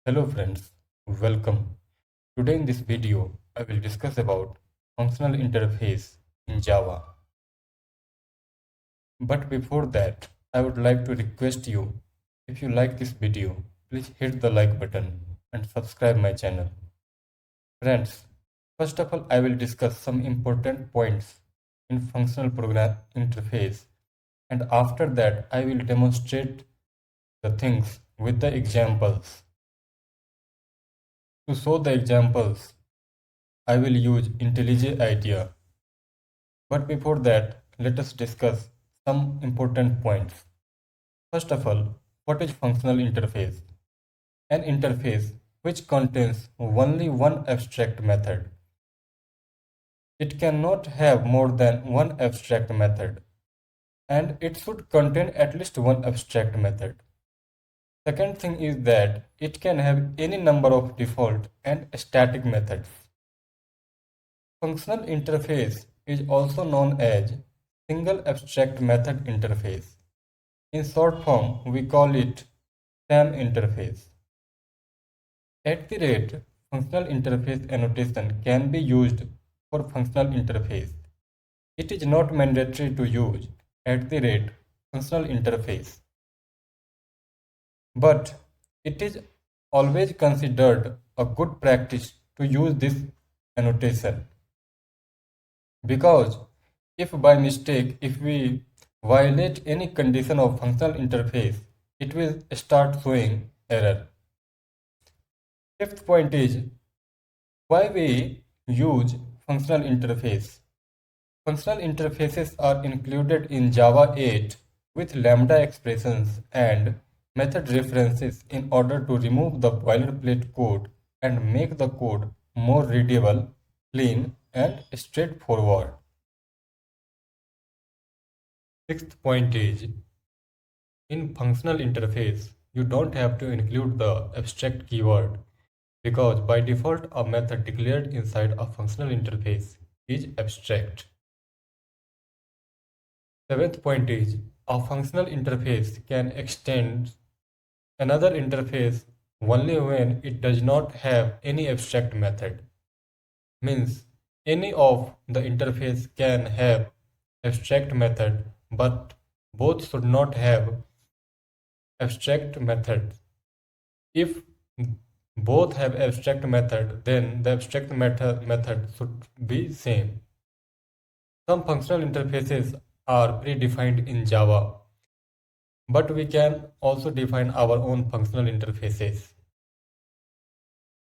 Hello friends, welcome. Today in this video, I will discuss about functional interface in Java. But before that, I would like to request you, if you like this video, please hit the like button and subscribe my channel. Friends, first of all, I will discuss some important points in functional program interface, and after that, I will demonstrate the things with the examples. To show the examples, I will use IntelliJ IDEA. But before that, let us discuss some important points. First of all, what is functional interface? An interface which contains only one abstract method. It cannot have more than one abstract method, and it should contain at least one abstract method. Second thing is that it can have any number of default and static methods. Functional interface is also known as single abstract method interface. In short form, we call it SAM interface. At the rate, functional interface annotation can be used for functional interface. It is not mandatory to use at the rate functional interface, but it is always considered a good practice to use this annotation. Because if by mistake, if we violate any condition of functional interface, it will start showing error. Fifth point is why we use functional interface. Functional interfaces are included in Java 8 with lambda expressions and method references in order to remove the boilerplate code and make the code more readable, clean, and straightforward. Sixth point is in functional interface, you don't have to include the abstract keyword because by default a method declared inside a functional interface is abstract. Seventh point is a functional interface can extend another interface only when it does not have any abstract method. Means any of the interface can have abstract method, but both should not have abstract method. If both have abstract method, then the abstract method should be same. Some functional interfaces are predefined in Java, but we can also define our own functional interfaces.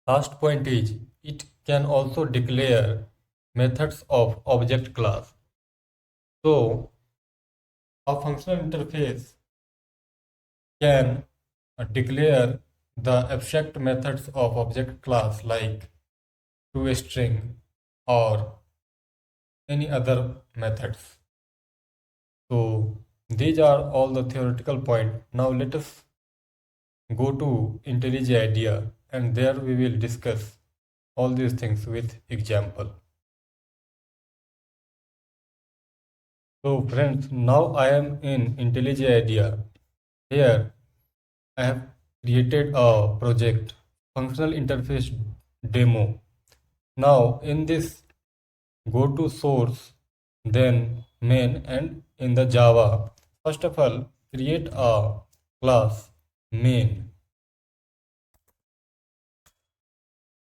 Last point is it can also declare methods of object class. So a functional interface can declare the abstract methods of object class like toString or any other methods. So these are all the theoretical point. Now let us go to IntelliJ IDEA and there we will discuss all these things with example. So friends, now I am in IntelliJ IDEA. Here I have created a project functional interface demo. Now in this go to source, then main, and in the Java, first of all create a class main.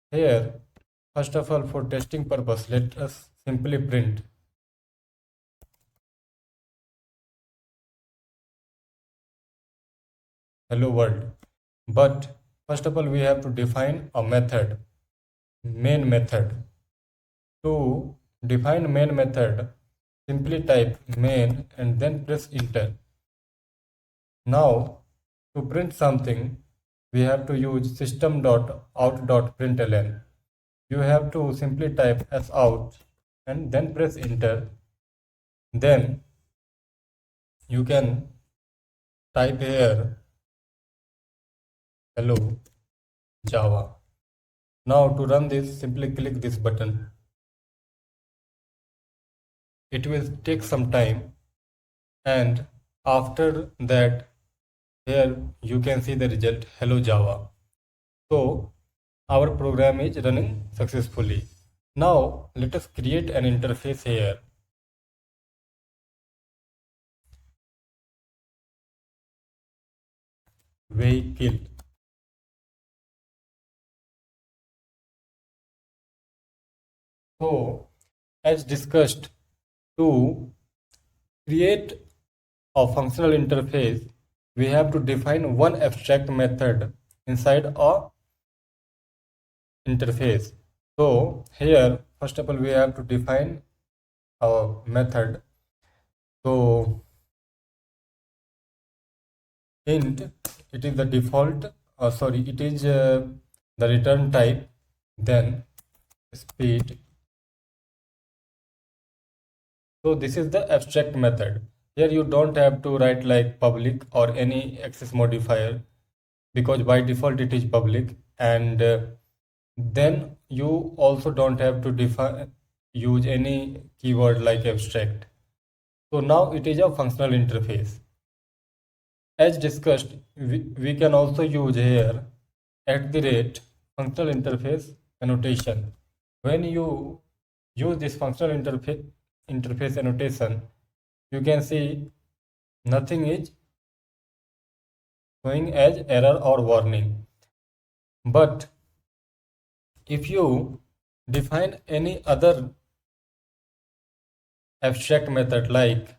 Here first of all for testing purpose let us simply print hello world. But first of all we have to define a method, main method. To define main method, simply type main and then press enter. Now to print something, we have to use system.out.println. You have to simply type as out and then press enter. Then you can type here hello Java. Now to run this, simply click this button. It will take some time, and after that here you can see the result hello Java. So our program is running successfully. Now let us create an interface here. Vehicle. So as discussed, to create a functional interface, we have to define one abstract method inside a interface. So here, first of all, we have to define a method. So int, it is the default, it is the return type, then speed. So this is the abstract method. Here you don't have to write like public or any access modifier, because by default it is public, and then you also don't have to define use any keyword like abstract. So now it is a functional interface. As discussed, we can also use here functional interface annotation. When you use this functional interface annotation, you can see nothing is showing as error or warning. But if you define any other abstract method like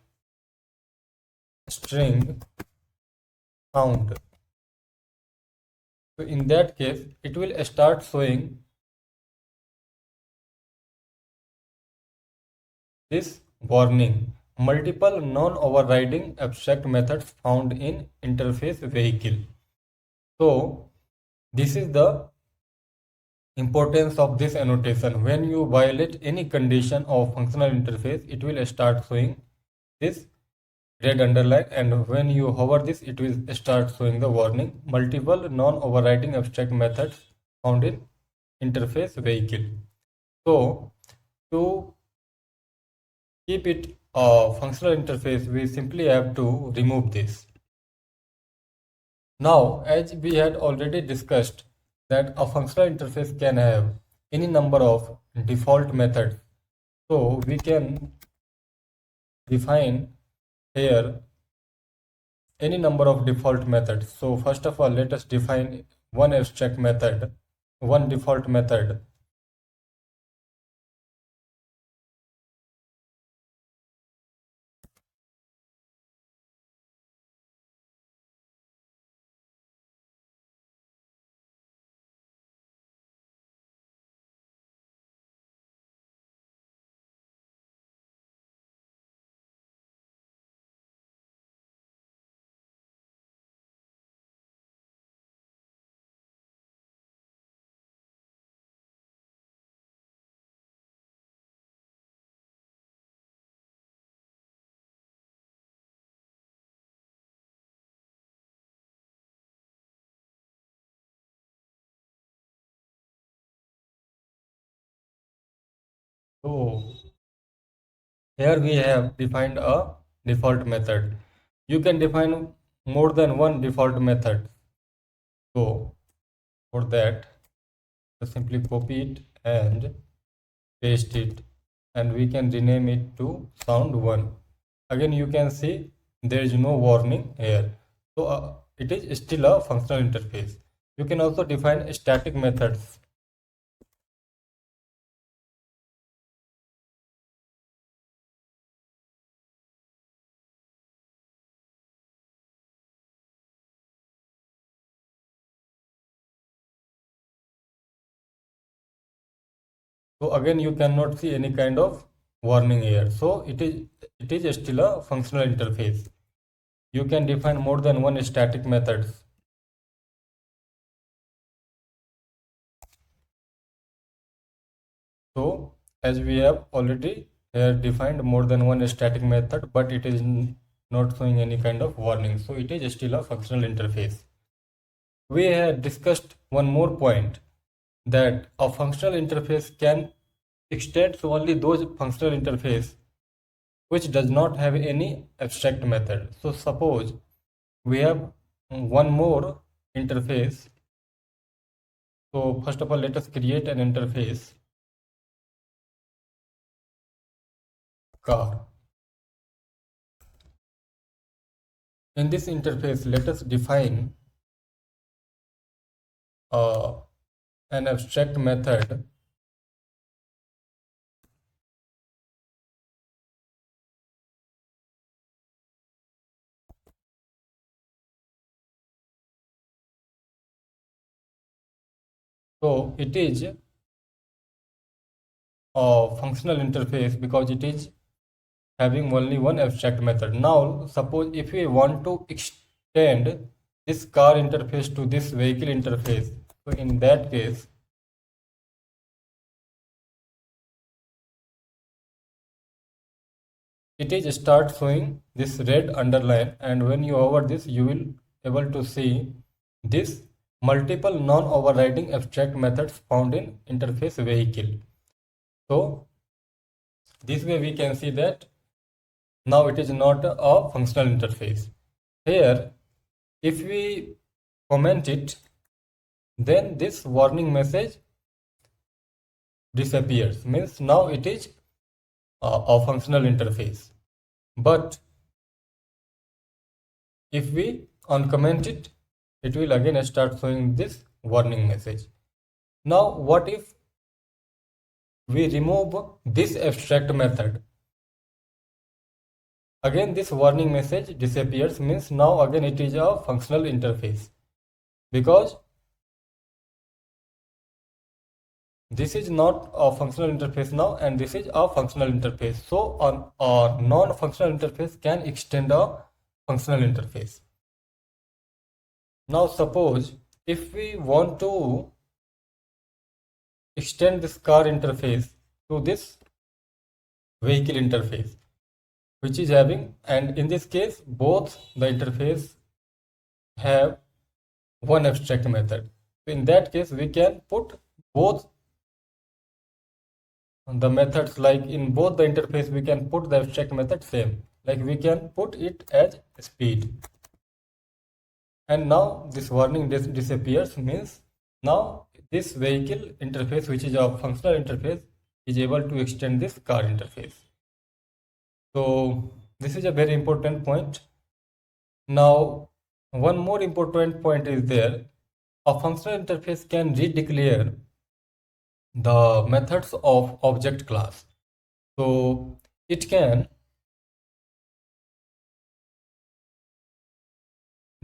string count, so in that case it will start showing this warning: multiple non-overriding abstract methods found in interface vehicle. So this is the importance of this annotation. When you violate any condition of functional interface, it will start showing this red underline, and when you hover this, it will start showing the warning: multiple non-overriding abstract methods found in interface vehicle. So to keep it a functional interface, we simply have to remove this. Now, as we had already discussed, that a functional interface can have any number of default methods. So we can define here any number of default methods. So first of all, let us define one abstract method, one default method. So here we have defined a default method. You can define more than one default method. So for that, just simply copy it and paste it, and we can rename it to sound1. Again, you can see there is no warning here. So it is still a functional interface. You can also define static methods. So again, you cannot see any kind of warning here. So it is still a functional interface. You can define more than one static methods. So as we have already here defined more than one static method, but it is not showing any kind of warning. So it is still a functional interface. We had discussed one more point, that a functional interface can extend to only those functional interface which does not have any abstract method. So suppose we have one more interface So first of all, let us create an interface car. In this interface, let us define uh, an abstract method so it is a functional interface because it is having only one abstract method. Now suppose if we want to extend this car interface to this vehicle interface, so in that case it is start showing this red underline, and when you hover this you will able to see this multiple non-overriding abstract methods found in interface vehicle. So this way we can see that now it is not a functional interface. Here if we comment it, then this warning message disappears, means now it is a functional interface. But if we uncomment it, it will again start showing this warning message. Now what if we remove this abstract method? Again this warning message disappears, means now again it is a functional interface, because this is not a functional interface now and this is a functional interface. So a non-functional interface can extend a functional interface. Now suppose if we want to extend this car interface to this vehicle interface, which is having, and in this case both the interface have one abstract method. So in that case we can put both the methods, like in both the interface we can put the abstract method same, like we can put it as speed, and now this warning disappears, means now this vehicle interface, which is a functional interface, is able to extend this car interface. So this is a very important point. Now one more important point is there. A functional interface can redeclare the methods of object class. So it can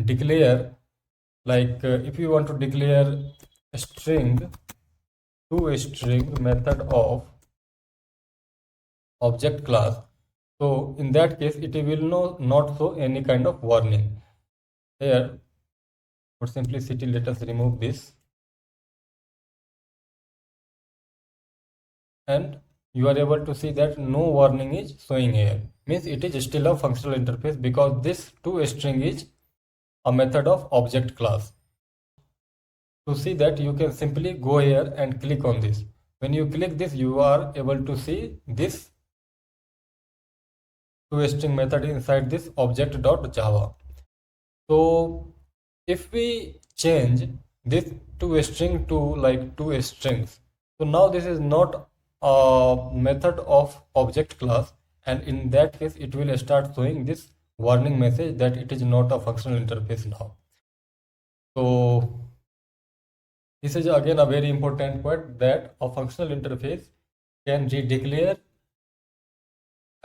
declare, like if you want to declare a string to a string method of object class, so in that case it will not show any kind of warning. Here for simplicity let us remove this, and you are able to see that no warning is showing here, means it is still a functional interface because this toString is a method of object class. To see that, you can simply go here and click on this. When you click this, you are able to see this toString method inside this object.java. So if we change this toString to like toStrings, so now this is not a method of object class, and in that case it will start showing this warning message that it is not a functional interface now. So this is again a very important point, that a functional interface can redeclare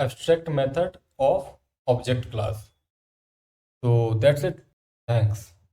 abstract method of object class. So that's it. Thanks.